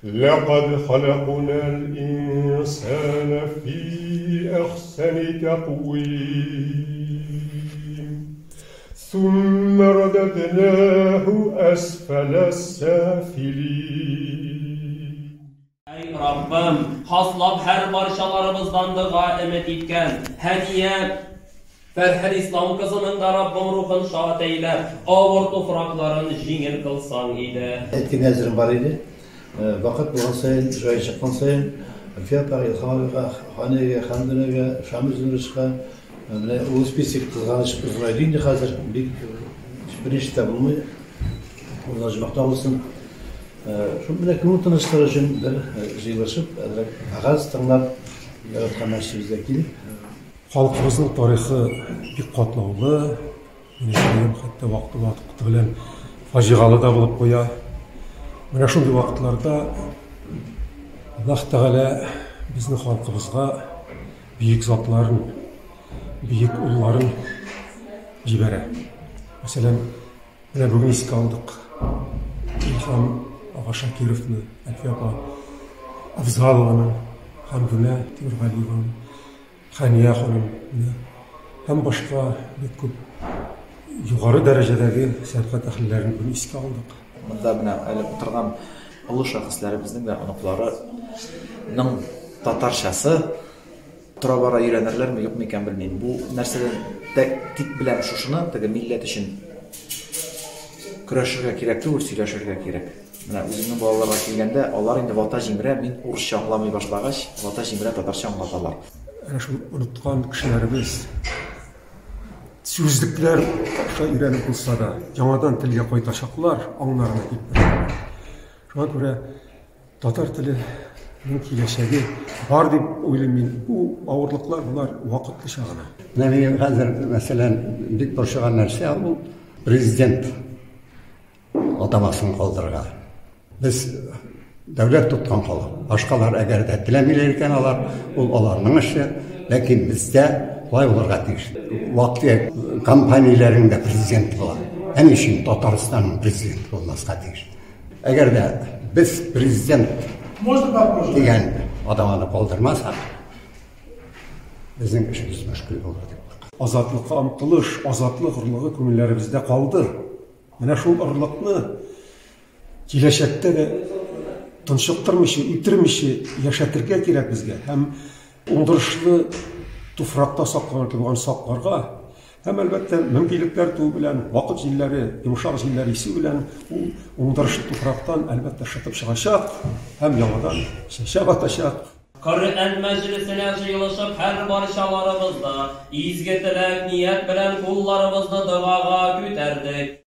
لقد خلقنا الإنسان في أحسن تقويم ثم رددناه أسفل السافلين. Ey Rabbim, haslab her barşalarımızdan da ümit etken hediye Ferhel İslam kızının da Rabbim ruhunu şahat eyle, ağır toprakların jingil kılsan idi. Etkin hazırım var idi. Vakit bulan sayın, joy çıkan sayın, fiyatları haneye, handıneye, şamızın rızka, o spesifik kızganış kızgaydı hazır. Birinci tabulmu ulaşmakta olsun. Şu mülakımı tanıştırı için bir jeylaşıp, ağız tınlap yaratkan aşçımızdaki. Halkımızın tarihi bir katlaulu, hatta vakti bilen facialı da bulup koya. Mana şunday vaqtlarda Allah Teala bizning xalqimizga büyük zatların, büyük ulların jibara. Masalan, mana bugun esga oldik. İlham Ağa Shakirovni, Alfiya opa Afzalovani, Hamduna Temurg'aliyevani, Haniya xonimni, ham boshqa ko'p yuqori darajadagi san'at ahlillarini buni esga oldik. Bunda buna oturgan ulu şahıslarımızın ve onuklarının Tatarşası turabara öğrenirler mi yok mu iken bilmeyin. Bu nerseden tik bilen şuşunu tabi millet için küreşirge gerek, doğru söyleşirge gerek. Özümün balalarına kelgende, onlar indi vata jimre, min Urusça anlamaya başlagaç, vata jimre Tatarşa anlatalar. Şu unutkan kişilerimiz sözlükler öğrenip olsa da, yanadan tilge koytaşaklar, anlarına gitmezler. Şuna göre Tatar tilinin kileşegi var deyip oylaymayın. Bu ağırlıklar, bunlar vakitli şağına. Benim hazır mesela bir boşalan narsa bu prezident atamasını kaldırga. Biz devlet tutkan kalı. Başkalar eğer de dilemelerken alar, onların işi. Lakin bizde vay olurga deyiş. Vakti kampanyelerin de prezidenti var. En işin Tataristan'ın prezidenti olmasına deyiş. Eğer de biz prezident diyen adamını kaldırmazsak bizim işimiz müşkül olur. Azatlıkka amtılış, azatlık ırlığı kömüllerimizde kaldı. Mana şu ırlıkni gelecekte de tınşıktırmışı, ütürmüşü yaşatırga gerek bizge. Hem onduruşlu tufrakta saklanırken saklarga, hem elbette mümkünlükler tuğu bilen, vakit jilleri, yumuşak jilleri isi bilen onduruşlu tufraktan elbette şatıp çıkacak, hem yamadan şeşe batacak. Kur'an meclisine jıyılışıp her barşalarımızda izgetilek niyet bilen kullarımızda duaga güterdik.